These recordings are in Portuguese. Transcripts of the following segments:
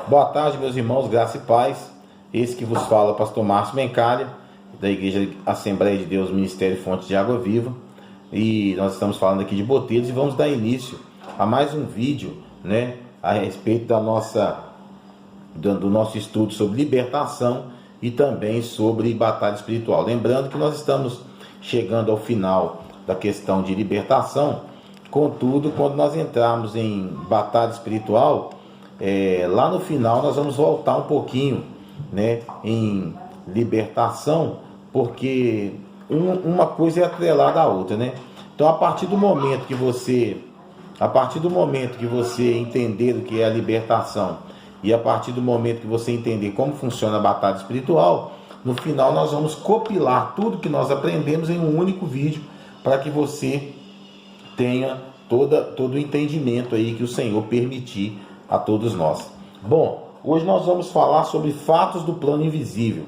Boa tarde, meus irmãos, graça e paz. Esse que vos fala, pastor Márcio Mencalha, da Igreja Assembleia de Deus, Ministério Fonte de Água Viva. E nós estamos falando aqui de Botelhos e vamos dar início a mais um vídeo, né, a respeito do nosso estudo sobre libertação e também sobre batalha espiritual. Lembrando que nós estamos chegando ao final da questão de libertação. Contudo, quando nós entrarmos em batalha espiritual, lá no final nós vamos voltar um pouquinho, né, em libertação, porque uma coisa é atrelada à outra, né? Então, a partir do momento que você entender o que é a libertação e a partir do momento que você entender como funciona a batalha espiritual, no final nós vamos compilar tudo que nós aprendemos em um único vídeo para que você tenha todo o entendimento aí que o Senhor permitir a todos nós. Bom, hoje nós vamos falar sobre fatos do plano invisível.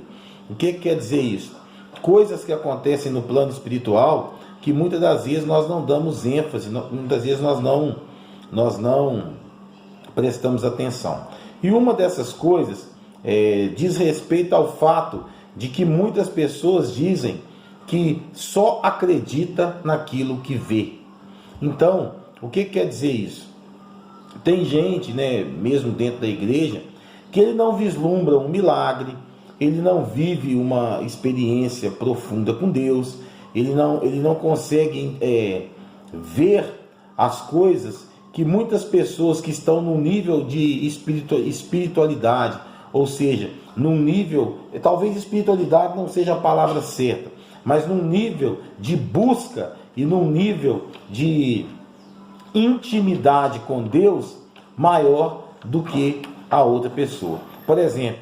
O que quer dizer isso? Coisas que acontecem no plano espiritual que muitas das vezes nós não damos ênfase, muitas vezes nós não prestamos atenção. E uma dessas coisas diz respeito ao fato de que muitas pessoas dizem que só acredita naquilo que vê. Então, o que quer dizer isso? Tem gente, né, mesmo dentro da igreja, que ele não vislumbra um milagre, ele não vive uma experiência profunda com Deus, ele não consegue ver as coisas que muitas pessoas que estão no nível de espiritualidade, ou seja, num nível, talvez espiritualidade não seja a palavra certa, mas num nível de busca e num nível de intimidade com Deus maior do que a outra pessoa. Por exemplo,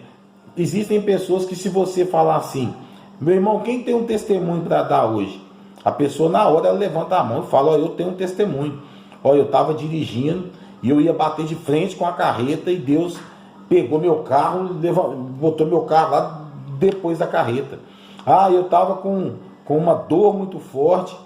existem pessoas que, se você falar assim, meu irmão, quem tem um testemunho para dar hoje? A pessoa na hora ela levanta a mão e fala, eu tenho um testemunho. Eu estava dirigindo e eu ia bater de frente com a carreta e Deus pegou meu carro, botou meu carro lá depois da carreta. Eu estava com uma dor muito forte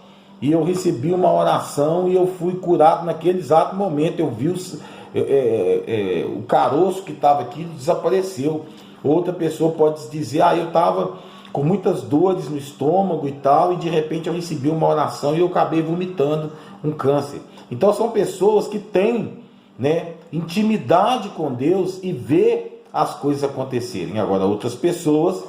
e eu recebi uma oração e eu fui curado naquele exato momento. Eu vi o caroço que estava aqui desapareceu. Outra pessoa pode dizer, eu estava com muitas dores no estômago e tal, e de repente eu recebi uma oração e eu acabei vomitando um câncer. Então são pessoas que têm, né, intimidade com Deus e vê as coisas acontecerem. Agora, outras pessoas,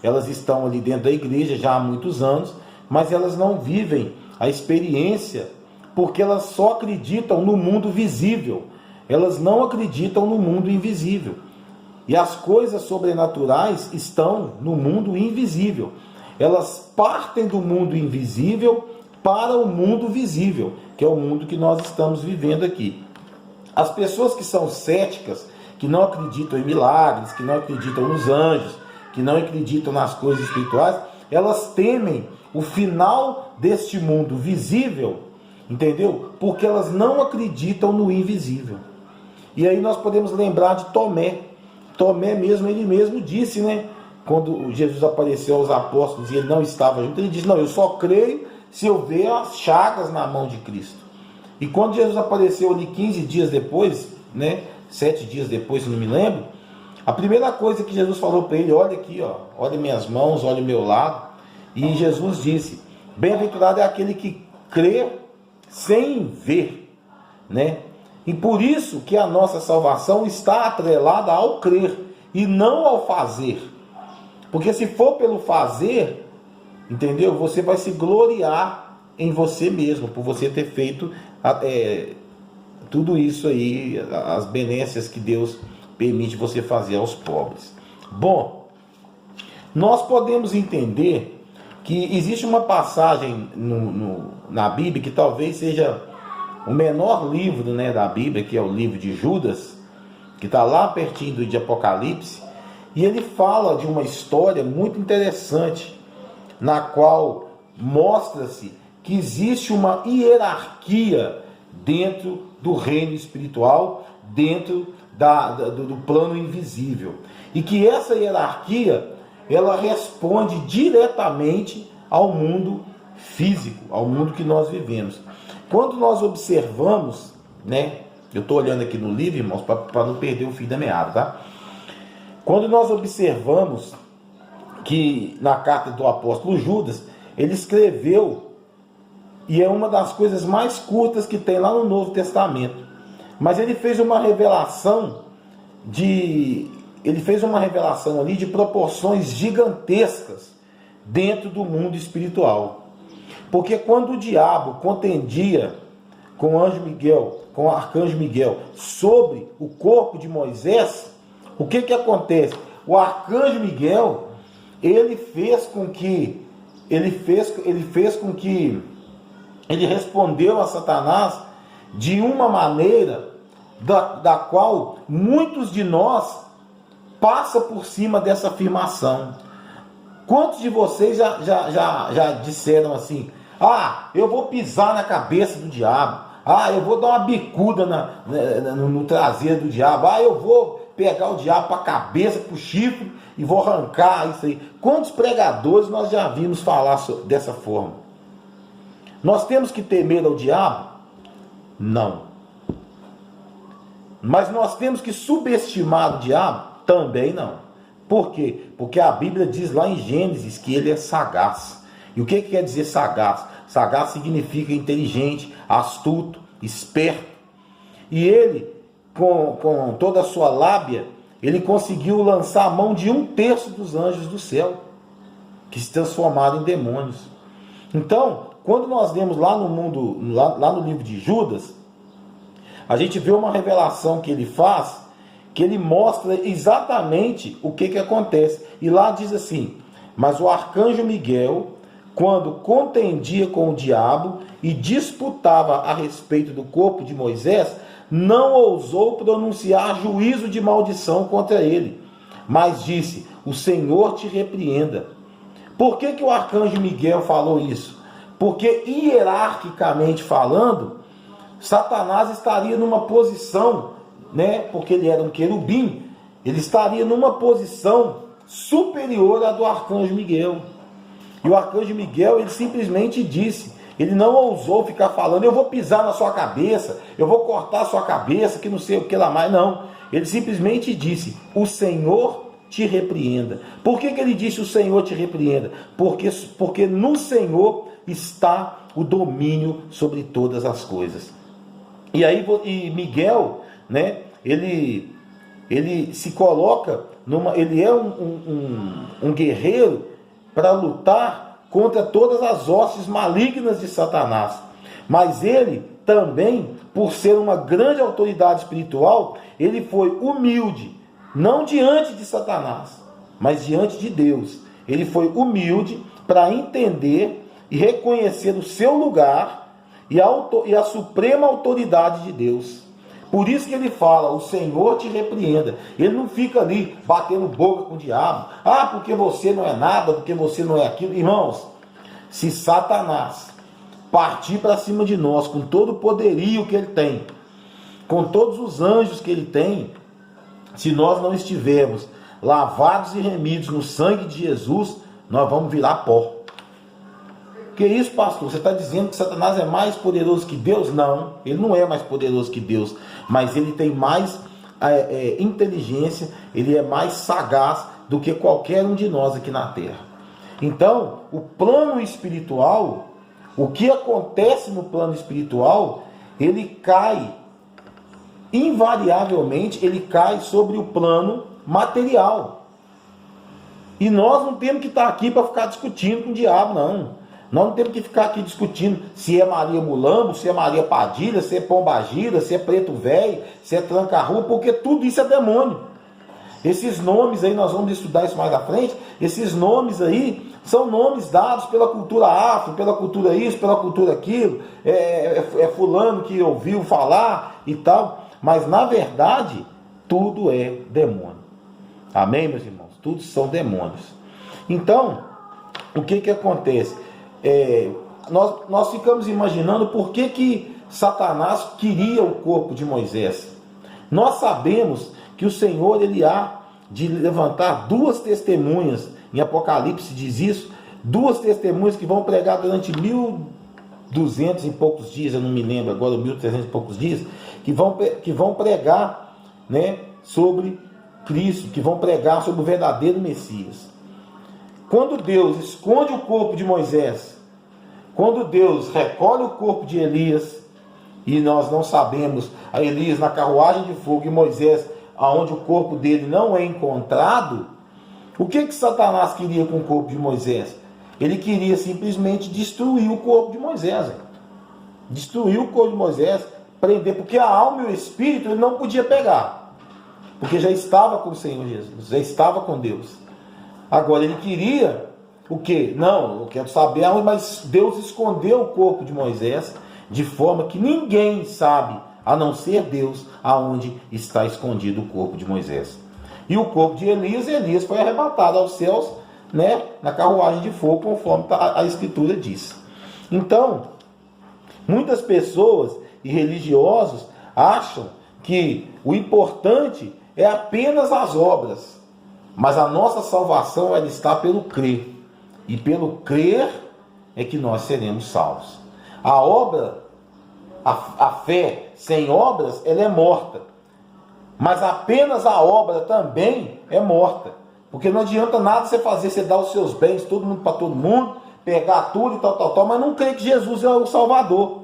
elas estão ali dentro da igreja já há muitos anos, mas elas não vivem a experiência porque elas só acreditam no mundo visível. Elas não acreditam no mundo invisível. E as coisas sobrenaturais estão no mundo invisível. Elas partem do mundo invisível para o mundo visível, que é o mundo que nós estamos vivendo aqui. As pessoas que são céticas, que não acreditam em milagres, que não acreditam nos anjos, que não acreditam nas coisas espirituais, elas temem o final deste mundo visível, entendeu? Porque elas não acreditam no invisível. E aí nós podemos lembrar de Tomé. Tomé mesmo, ele mesmo disse, né? Quando Jesus apareceu aos apóstolos e ele não estava junto, ele disse, não, eu só creio se eu ver as chagas na mão de Cristo. E quando Jesus apareceu ali 15 dias depois, né? 7 dias depois, se não me lembro, a primeira coisa que Jesus falou para ele, olha aqui, olha minhas mãos, olha o meu lado. E Jesus disse, bem-aventurado é aquele que crê sem ver, né? E por isso que a nossa salvação está atrelada ao crer e não ao fazer. Porque se for pelo fazer, entendeu? Você vai se gloriar em você mesmo, por você ter feito tudo isso aí, as benécias que Deus permite você fazer aos pobres. Bom, nós podemos entender que existe uma passagem na Bíblia que talvez seja o menor livro, né, da Bíblia, que é o livro de Judas, que está lá pertinho de Apocalipse, e ele fala de uma história muito interessante, na qual mostra-se que existe uma hierarquia dentro do reino espiritual, dentro do plano invisível, e que essa hierarquia, ela responde diretamente ao mundo físico, ao mundo que nós vivemos. Quando nós observamos, né, Eu estou olhando aqui no livro, irmãos, para não perder o fio da meada, tá? Quando nós observamos que na carta do apóstolo Judas, ele escreveu, e é uma das coisas mais curtas que tem lá no Novo Testamento, mas ele fez uma revelação ali de proporções gigantescas dentro do mundo espiritual. Porque quando o diabo contendia com o arcanjo Miguel sobre o corpo de Moisés, o que acontece? O arcanjo Miguel, ele respondeu a Satanás de uma maneira da qual muitos de nós passa por cima dessa afirmação. Quantos de vocês já disseram assim: ah, eu vou pisar na cabeça do diabo, ah, eu vou dar uma bicuda no traseiro do diabo, ah, eu vou pegar o diabo para a cabeça, para o chifre e vou arrancar isso aí. Quantos pregadores nós já vimos falar dessa forma? Nós temos que ter medo ao diabo? Não. Mas nós temos que subestimar o diabo? Também não. Por quê? Porque a Bíblia diz lá em Gênesis que ele é sagaz. E o que quer dizer sagaz? Sagaz significa inteligente, astuto, esperto. E ele, com toda a sua lábia, ele conseguiu lançar a mão de 1/3 dos anjos do céu, que se transformaram em demônios. Então, quando nós vemos lá no livro de Judas, a gente vê uma revelação que ele faz, que ele mostra exatamente o que acontece. E lá diz assim: mas o arcanjo Miguel, quando contendia com o diabo e disputava a respeito do corpo de Moisés, não ousou pronunciar juízo de maldição contra ele, mas disse: o Senhor te repreenda. Por que o arcanjo Miguel falou isso? Porque hierarquicamente falando, Satanás estaria numa posição, porque ele era um querubim, ele estaria numa posição superior à do arcanjo Miguel. E o arcanjo Miguel, ele simplesmente disse, ele não ousou ficar falando: eu vou pisar na sua cabeça, eu vou cortar a sua cabeça, que não sei o que lá mais. Não, ele simplesmente disse: o Senhor te repreenda. Por que ele disse: o Senhor te repreenda? Porque no Senhor está o domínio sobre todas as coisas. E aí Miguel, ele se coloca ele é um guerreiro para lutar contra todas as hostes malignas de Satanás. Mas ele também, por ser uma grande autoridade espiritual, ele foi humilde, não diante de Satanás, mas diante de Deus. Ele foi humilde para entender e reconhecer o seu lugar e a suprema autoridade de Deus. Por isso que ele fala: o Senhor te repreenda. Ele não fica ali batendo boca com o diabo: ah, porque você não é nada, porque você não é aquilo. Irmãos, se Satanás partir para cima de nós com todo o poderio que ele tem, com todos os anjos que ele tem, se nós não estivermos lavados e remidos no sangue de Jesus, nós vamos virar pó. Que isso, pastor? Você está dizendo que Satanás é mais poderoso que Deus? Não, ele não é mais poderoso que Deus, mas ele tem mais inteligência, ele é mais sagaz do que qualquer um de nós aqui na terra. Então, o plano espiritual, o que acontece no plano espiritual, ele cai, invariavelmente, ele cai sobre o plano material. E nós não temos que estar aqui para ficar discutindo com o diabo, não. Nós não temos que ficar aqui discutindo se é Maria Mulambo, se é Maria Padilha, se é Pombagira, se é Preto Velho, se é Tranca-Rua, porque tudo isso é demônio. Esses nomes aí, nós vamos estudar isso mais à frente, esses nomes aí são nomes dados pela cultura afro, pela cultura isso, pela cultura aquilo, é fulano que ouviu falar e tal, mas na verdade, tudo é demônio. Amém, meus irmãos? Tudo são demônios. Então, o que acontece? Nós ficamos imaginando por que Satanás queria o corpo de Moisés. Nós sabemos que o Senhor, ele há de levantar 2 testemunhas, em Apocalipse diz isso, 2 testemunhas que vão pregar durante 200 e poucos dias, eu não me lembro agora, 1.300 e poucos dias, que vão pregar, né, sobre Cristo, que vão pregar sobre o verdadeiro Messias. Quando Deus esconde o corpo de Moisés, quando Deus recolhe o corpo de Elias, e nós não sabemos, a Elias na carruagem de fogo e Moisés, aonde o corpo dele não é encontrado, o que Satanás queria com o corpo de Moisés? Ele queria simplesmente destruir o corpo de Moisés. Destruir o corpo de Moisés, prender, porque a alma e o espírito ele não podia pegar, porque já estava com o Senhor Jesus, já estava com Deus. Agora ele queria o quê? Não, eu quero saber, mas Deus escondeu o corpo de Moisés, de forma que ninguém sabe, a não ser Deus, aonde está escondido o corpo de Moisés. E o corpo de Elias foi arrebatado aos céus, né, na carruagem de fogo, conforme a Escritura diz. Então, muitas pessoas e religiosos acham que o importante é apenas as obras, mas a nossa salvação ela está pelo crer, e pelo crer é que nós seremos salvos. A obra, a fé sem obras, ela é morta, mas apenas a obra também é morta. Porque não adianta nada você dar os seus bens, todo mundo para todo mundo, pegar tudo e tal, mas não crer que Jesus é o Salvador.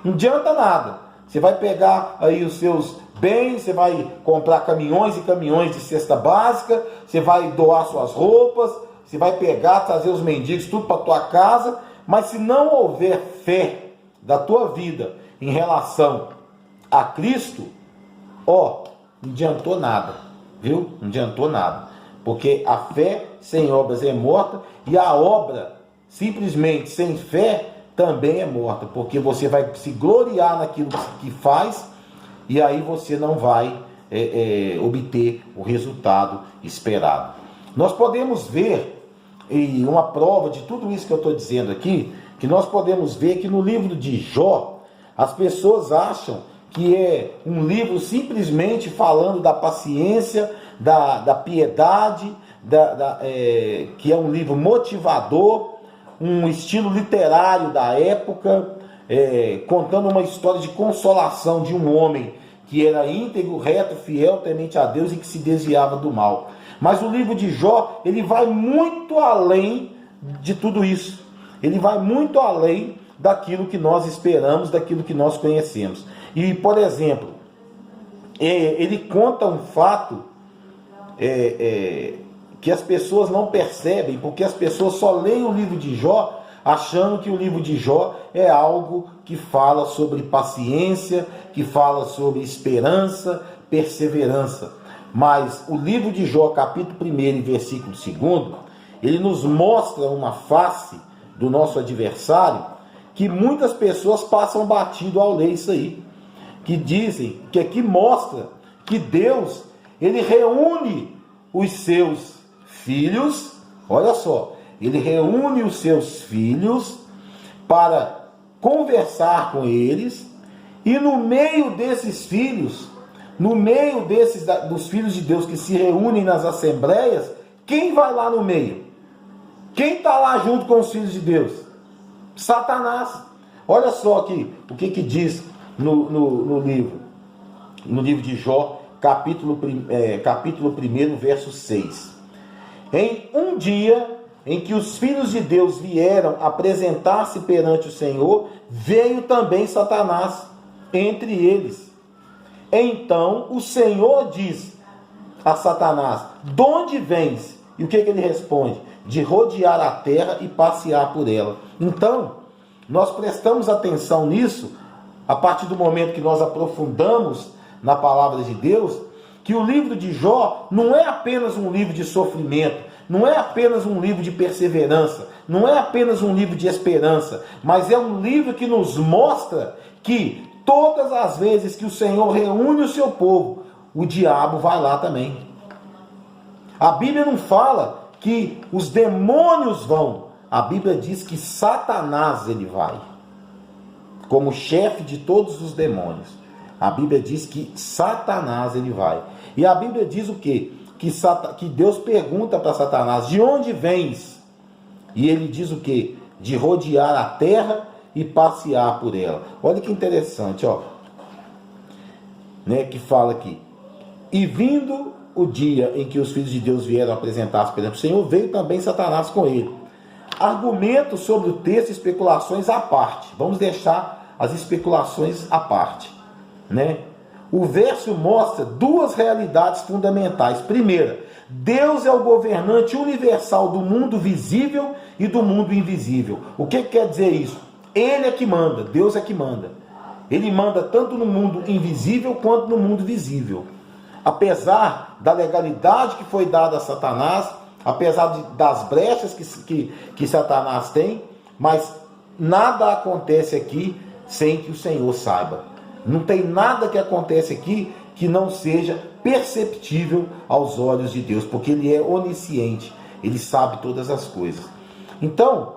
Não adianta nada. Você vai pegar aí os seus bens, você vai comprar caminhões e caminhões de cesta básica, você vai doar suas roupas, você vai pegar, trazer os mendigos, tudo para tua casa, mas se não houver fé da tua vida em relação a Cristo, não adiantou nada, viu? Não adiantou nada. Porque a fé sem obras é morta, e a obra simplesmente sem fé também é morta, porque você vai se gloriar naquilo que faz, e aí você não vai obter o resultado esperado. Nós podemos ver, e uma prova de tudo isso que eu estou dizendo aqui, que nós podemos ver que no livro de Jó, as pessoas acham que é um livro simplesmente falando da paciência, da piedade, que é um livro motivador, um estilo literário da época, contando uma história de consolação de um homem que era íntegro, reto, fiel, temente a Deus e que se desviava do mal. Mas o livro de Jó, ele vai muito além de tudo isso. Ele vai muito além daquilo que nós esperamos, daquilo que nós conhecemos. E, por exemplo, ele conta um fato que as pessoas não percebem, porque as pessoas só leem o livro de Jó achando que o livro de Jó é algo que fala sobre paciência, que fala sobre esperança, perseverança. Mas o livro de Jó, capítulo 1 e versículo 2, ele nos mostra uma face do nosso adversário que muitas pessoas passam batido ao ler isso aí. Que dizem, que aqui mostra que Deus, ele reúne os seus filhos, olha só, ele reúne os seus filhos para conversar com eles, e no meio desses filhos, no meio dos filhos de Deus que se reúnem nas assembleias, quem vai lá no meio? Quem está lá junto com os filhos de Deus? Satanás. Olha só aqui o que diz no livro de Jó, capítulo 1, verso 6. Em um dia em que os filhos de Deus vieram apresentar-se perante o Senhor, veio também Satanás entre eles. Então o Senhor diz a Satanás: de onde vens? E o que ele responde? De rodear a terra e passear por ela. Então, nós prestamos atenção nisso, a partir do momento que nós aprofundamos na palavra de Deus, que o livro de Jó não é apenas um livro de sofrimento, não é apenas um livro de perseverança, não é apenas um livro de esperança, mas é um livro que nos mostra que todas as vezes que o Senhor reúne o seu povo, o diabo vai lá também. A Bíblia não fala que os demônios vão, a Bíblia diz que Satanás ele vai, como chefe de todos os demônios. A Bíblia diz que Satanás ele vai. E a Bíblia diz o quê? Que Deus pergunta para Satanás: de onde vens? E ele diz o quê? De rodear a terra e passear por ela. Olha que interessante, ó, né, que fala aqui: e vindo o dia em que os filhos de Deus vieram apresentar-se perante o Senhor, veio também Satanás com ele. Argumentos sobre o texto, especulações à parte. Vamos deixar as especulações à parte, né? O verso mostra duas realidades fundamentais. Primeira, Deus é o governante universal do mundo visível e do mundo invisível. O que quer dizer isso? Ele é que manda, Deus é que manda. Ele manda tanto no mundo invisível quanto no mundo visível. Apesar da legalidade que foi dada a Satanás, apesar das brechas que Satanás tem, mas nada acontece aqui sem que o Senhor saiba. Não tem nada que acontece aqui que não seja perceptível aos olhos de Deus, porque Ele é onisciente, Ele sabe todas as coisas. Então,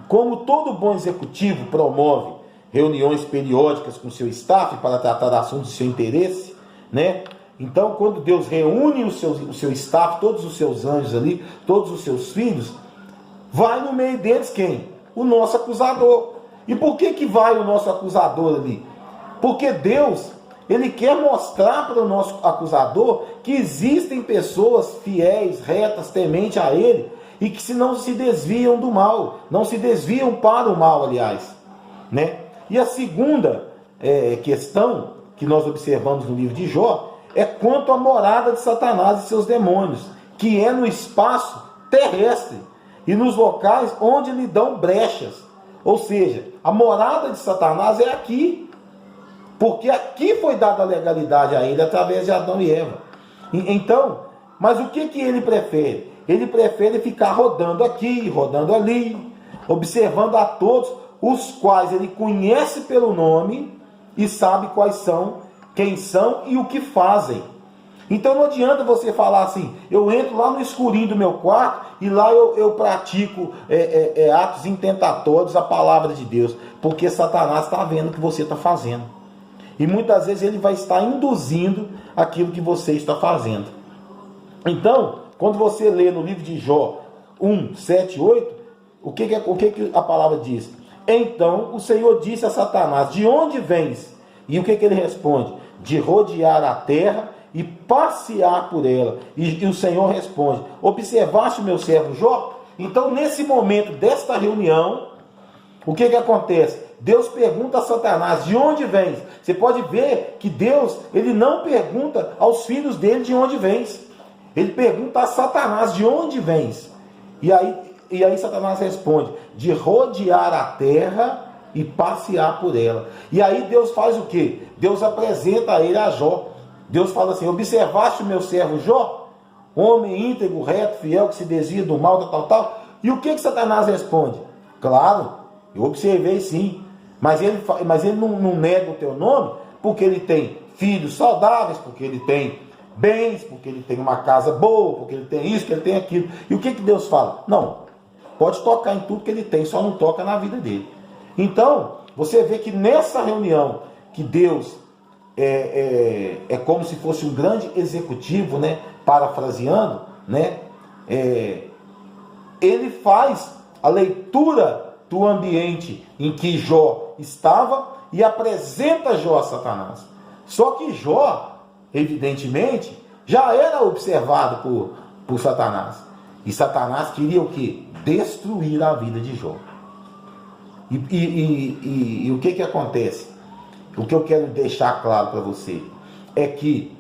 como todo bom executivo promove reuniões periódicas com seu staff para tratar assuntos de seu interesse, né? Então, quando Deus reúne o seu staff, todos os seus anjos ali, todos os seus filhos, vai no meio deles quem? O nosso acusador. E por que vai o nosso acusador ali? Porque Deus, Ele quer mostrar para o nosso acusador que existem pessoas fiéis, retas, tementes a Ele, e que se não se desviam do mal, não se desviam para o mal, aliás, né? E a segunda questão que nós observamos no livro de Jó é quanto à morada de Satanás e seus demônios, que é no espaço terrestre e nos locais onde lhe dão brechas. Ou seja, a morada de Satanás é aqui, porque aqui foi dada a legalidade a ele através de Adão e Eva. Então, mas o que ele prefere? Ele prefere ficar rodando aqui, rodando ali, observando a todos, os quais ele conhece pelo nome e sabe quais são, quem são e o que fazem. Então não adianta você falar assim: eu entro lá no escurinho do meu quarto e lá eu pratico atos intentatórios à palavra de Deus, porque Satanás está vendo o que você está fazendo. E muitas vezes ele vai estar induzindo aquilo que você está fazendo. Então, quando você lê no livro de Jó 1, 7, 8, o que a palavra diz? Então o Senhor disse a Satanás: de onde vens? E o que ele responde? De rodear a terra e passear por ela. E o Senhor responde: observaste o meu servo Jó? Então, nesse momento desta reunião, o que acontece? Deus pergunta a Satanás: de onde vens? Você pode ver que Deus, ele não pergunta aos filhos dele de onde vens. Ele pergunta a Satanás: de onde vens? E aí Satanás responde: de rodear a terra e passear por ela. E aí Deus faz o quê? Deus apresenta a ele a Jó. Deus fala assim: observaste o meu servo Jó? Homem íntegro, reto, fiel, que se desvia do mal, tal. E o que Satanás responde? Claro, eu observei sim. Mas ele não nega o teu nome, porque ele tem filhos saudáveis, porque ele tem bens, porque ele tem uma casa boa, porque ele tem isso, que ele tem aquilo. E o que Deus fala? Não, pode tocar em tudo que ele tem, só não toca na vida dele. Então, você vê que nessa reunião, que Deus é como se fosse um grande executivo, né, parafraseando, né, ele faz a leitura do ambiente em que Jó estava e apresenta Jó a Satanás. Só que Jó, evidentemente, já era observado por Satanás. E Satanás queria o quê? Destruir a vida de Jó. E o que acontece? O que eu quero deixar claro para você é que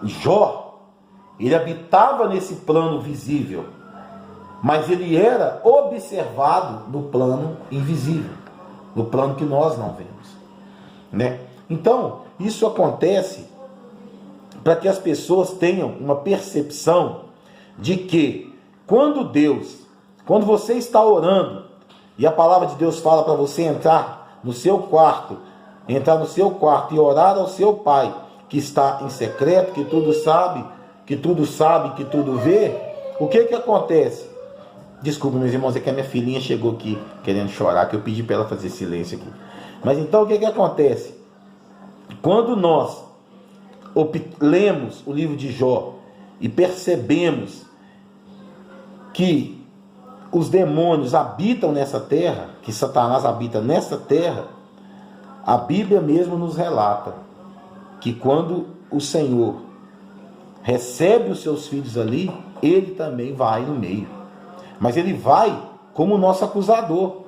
Jó, ele habitava nesse plano visível, mas ele era observado no plano invisível, no plano que nós não vemos, né? Então, isso acontece para que as pessoas tenham uma percepção de que quando você está orando, e a palavra de Deus fala para você entrar no seu quarto e orar ao seu Pai, que está em secreto, que tudo sabe, que tudo vê, o que acontece? Desculpa, meus irmãos, é que a minha filhinha chegou aqui querendo chorar, que eu pedi para ela fazer silêncio aqui. Mas então o que acontece? Quando nós lemos o livro de Jó e percebemos que os demônios habitam nessa terra, que Satanás habita nessa terra, a Bíblia mesmo nos relata que quando o Senhor recebe os seus filhos ali, ele também vai no meio. Mas ele vai como nosso acusador.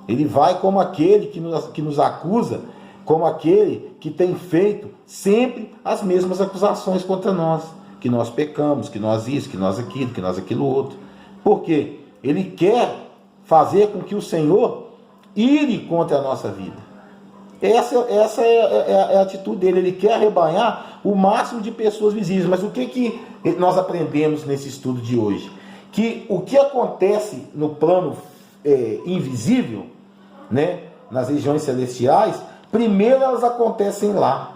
Ele vai como aquele que nos acusa, como aquele que tem feito sempre as mesmas acusações contra nós. Que nós pecamos, que nós isso, que nós aquilo outro. Por quê? Ele quer fazer com que o Senhor ire contra a nossa vida. Essa é a atitude dele. Ele quer arrebanhar o máximo de pessoas visíveis. Mas o que nós aprendemos nesse estudo de hoje? Que o que acontece no plano invisível, né, nas regiões celestiais, primeiro elas acontecem lá,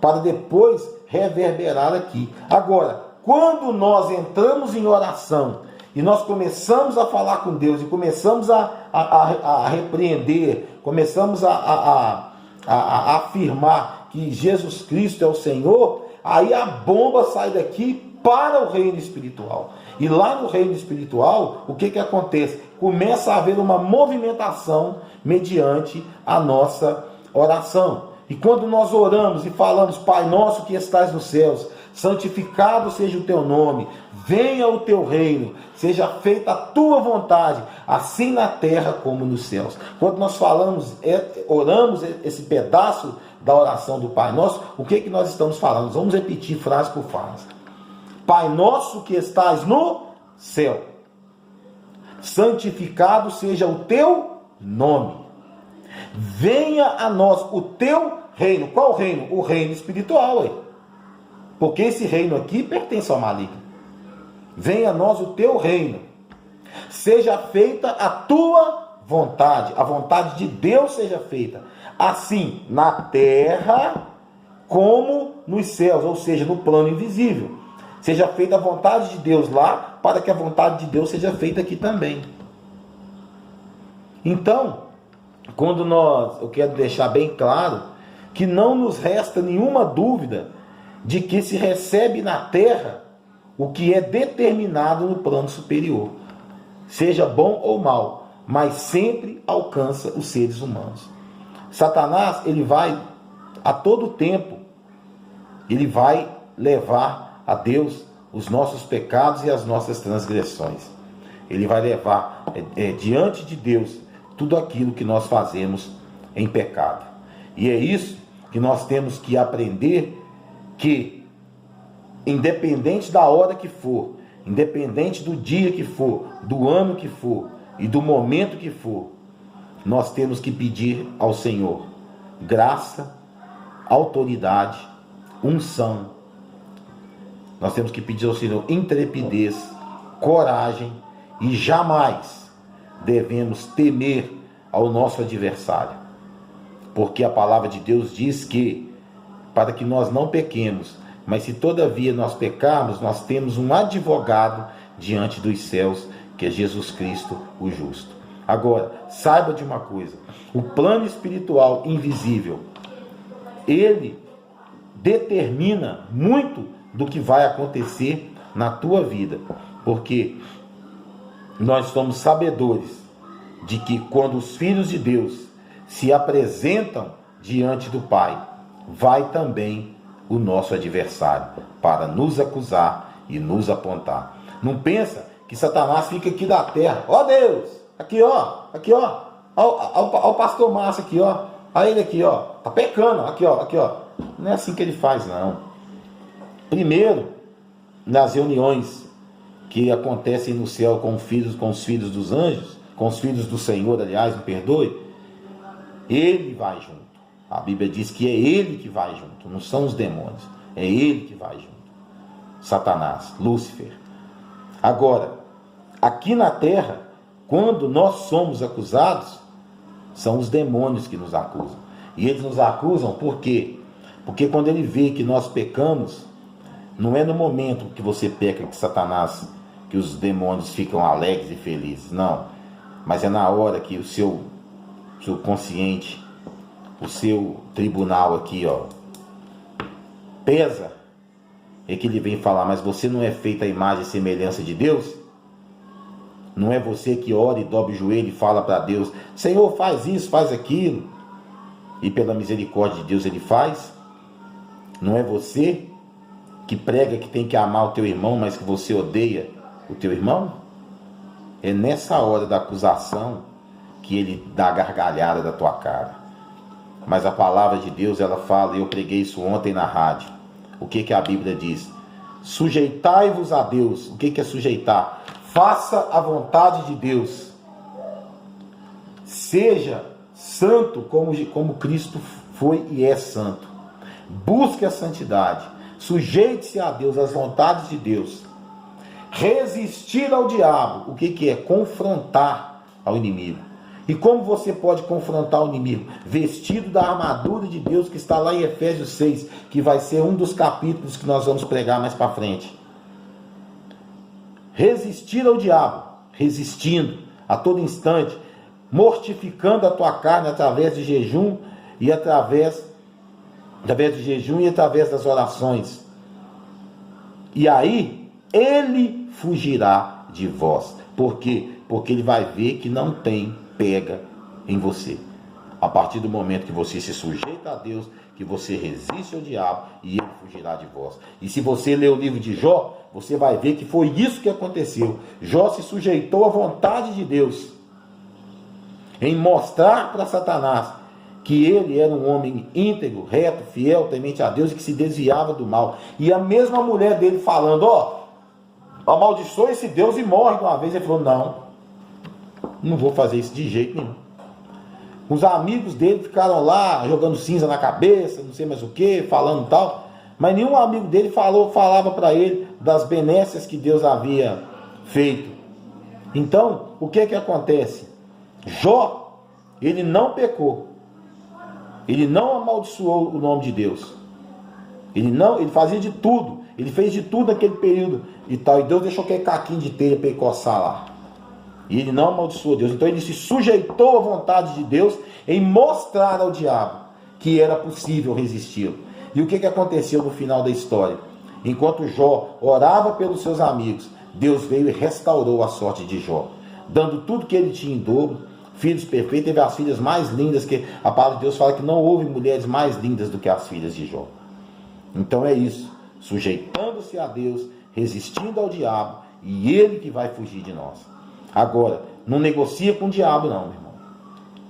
para depois reverberar aqui. Agora, quando nós entramos em oração e nós começamos a falar com Deus e começamos a repreender, começamos a afirmar que Jesus Cristo é o Senhor, aí a bomba sai daqui para o reino espiritual. E lá no reino espiritual, o que acontece? Começa a haver uma movimentação mediante a nossa oração. E quando nós oramos e falamos, Pai nosso que estás nos céus, santificado seja o teu nome, venha o teu reino, seja feita a tua vontade, assim na terra como nos céus. Quando nós oramos esse pedaço da oração do Pai Nosso, o que nós estamos falando? Vamos repetir frase por frase. Pai nosso que estás no céu, santificado seja o teu nome. Venha a nós o teu reino. Qual reino? O reino espiritual. Porque esse reino aqui pertence ao maligno. Venha a nós o teu reino. Seja feita a tua vontade. A vontade de Deus seja feita. Assim na terra como nos céus. Ou seja, no plano invisível. Seja feita a vontade de Deus lá, para que a vontade de Deus seja feita aqui também. Então, eu quero deixar bem claro que não nos resta nenhuma dúvida de que se recebe na terra o que é determinado no plano superior, seja bom ou mal, mas sempre alcança os seres humanos. Satanás, ele vai a todo tempo, ele vai levar a Deus os nossos pecados e as nossas transgressões. Ele vai levar diante de Deus tudo aquilo que nós fazemos em pecado. E é isso que nós temos que aprender, que independente da hora que for, independente do dia que for, do ano que for e do momento que for, nós temos que pedir ao Senhor graça, autoridade, unção. Nós temos que pedir ao Senhor intrepidez, coragem e jamais devemos temer ao nosso adversário. Porque a palavra de Deus diz que, para que nós não pequemos, mas se todavia nós pecarmos, nós temos um advogado diante dos céus, que é Jesus Cristo, o justo. Agora, saiba de uma coisa, o plano espiritual invisível, ele determina muito do que vai acontecer na tua vida, porque nós somos sabedores de que quando os filhos de Deus se apresentam diante do Pai, vai também o nosso adversário para nos acusar e nos apontar. Não pensa que Satanás fica aqui da terra, ó Deus, aqui ó, ó o pastor Márcio aqui ó, a ele aqui ó, tá pecando, aqui ó, não é assim que ele faz não. Primeiro, nas reuniões que acontecem no céu com os filhos dos anjos, com os filhos do Senhor, aliás, me perdoe, ele vai junto. A Bíblia diz que é ele que vai junto, não são os demônios, é ele que vai junto. Satanás, Lúcifer. Agora, aqui na terra, quando nós somos acusados, são os demônios que nos acusam. E eles nos acusam por quê? Porque quando ele vê que nós pecamos, não é no momento que você peca que Satanás, que os demônios ficam alegres e felizes, não. Mas é na hora que o seu consciente, o seu tribunal aqui, ó, pesa, é que ele vem falar, mas você não é feito a imagem e semelhança de Deus? Não é você que ora e dobra o joelho e fala para Deus: Senhor, faz isso, faz aquilo. E pela misericórdia de Deus Ele faz. Não é você que prega que tem que amar o teu irmão, mas que você odeia o teu irmão? É nessa hora da acusação que Ele dá a gargalhada da tua cara. Mas a palavra de Deus, ela fala, e eu preguei isso ontem na rádio. O que a Bíblia diz? Sujeitai-vos a Deus. O que é sujeitar? Faça a vontade de Deus. Seja santo como Cristo foi e é santo. Busque a santidade. Sujeite-se a Deus, às vontades de Deus. Resistir ao diabo. O que é? Confrontar ao inimigo. E como você pode confrontar o inimigo? Vestido da armadura de Deus, que está lá em Efésios 6, que vai ser um dos capítulos que nós vamos pregar mais para frente. Resistir ao diabo, resistindo a todo instante, mortificando a tua carne através de jejum e através das orações. E aí, ele fugirá de vós. Por quê? Porque ele vai ver que não tem pega em você. A partir do momento que você se sujeita a Deus, que você resiste ao diabo, e ele fugirá de vós. E se você ler o livro de Jó, você vai ver que foi isso que aconteceu. Jó se sujeitou à vontade de Deus, em mostrar para Satanás que ele era um homem íntegro, reto, fiel, temente a Deus, e que se desviava do mal. E a mesma mulher dele falando: amaldiçoa esse Deus e morre de uma vez. Ele falou: não vou fazer isso de jeito nenhum. Os amigos dele ficaram lá jogando cinza na cabeça, não sei mais o que, falando tal, mas nenhum amigo dele falava para ele das benécias que Deus havia feito. Então, o que acontece? Jó, ele não pecou, ele não amaldiçoou o nome de Deus, ele fazia de tudo, ele fez de tudo naquele período e tal, e Deus deixou aquele caquinho de telha para ele coçar lá. E ele não amaldiçoou Deus. Então ele se sujeitou à vontade de Deus em mostrar ao diabo que era possível resisti-lo. E o que aconteceu no final da história? Enquanto Jó orava pelos seus amigos, Deus veio e restaurou a sorte de Jó, dando tudo que ele tinha em dobro, filhos perfeitos. Teve as filhas mais lindas, que a palavra de Deus fala que não houve mulheres mais lindas do que as filhas de Jó. Então é isso, sujeitando-se a Deus, resistindo ao diabo, e ele que vai fugir de nós. Agora, não negocia com o diabo não, meu irmão.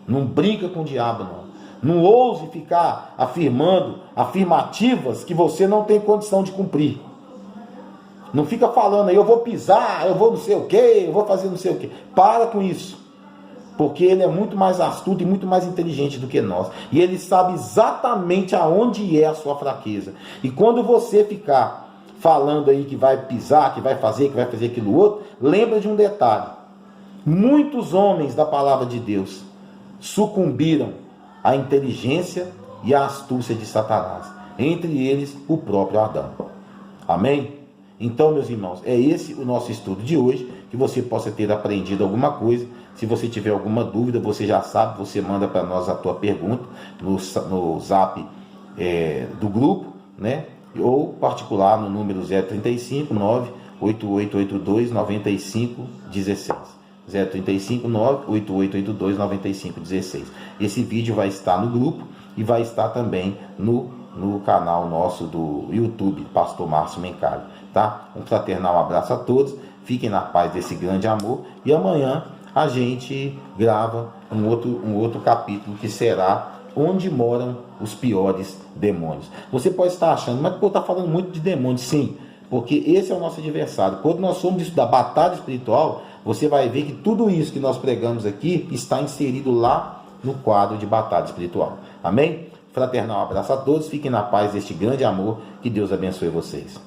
Não brinca com o diabo não. Não ouse ficar afirmando afirmativas que você não tem condição de cumprir. Não fica falando aí: eu vou pisar, eu vou não sei o que, eu vou fazer não sei o que. Para com isso. Porque ele é muito mais astuto e muito mais inteligente do que nós. E ele sabe exatamente aonde é a sua fraqueza. E quando você ficar falando aí que vai pisar, que vai fazer aquilo outro, lembra de um detalhe. Muitos homens da palavra de Deus sucumbiram à inteligência e à astúcia de Satanás, entre eles o próprio Adão. Amém? Então, meus irmãos, é esse o nosso estudo de hoje, que você possa ter aprendido alguma coisa. Se você tiver alguma dúvida, você já sabe, você manda para nós a tua pergunta no zap do grupo, né? Ou particular no número 035 98882 9516. 035 98882 9516. Esse vídeo vai estar no grupo e vai estar também no canal nosso do YouTube, Pastor Márcio Mencalho, tá? Um fraternal abraço a todos, fiquem na paz desse grande amor, e amanhã a gente grava um outro capítulo, que será onde moram os piores demônios. Você pode estar achando: mas está falando muito de demônios. Sim, porque esse é o nosso adversário. Quando nós somos estudar batalha espiritual, você vai ver que tudo isso que nós pregamos aqui está inserido lá no quadro de batalha espiritual. Amém? Fraternal abraço a todos, fiquem na paz deste grande amor, que Deus abençoe vocês.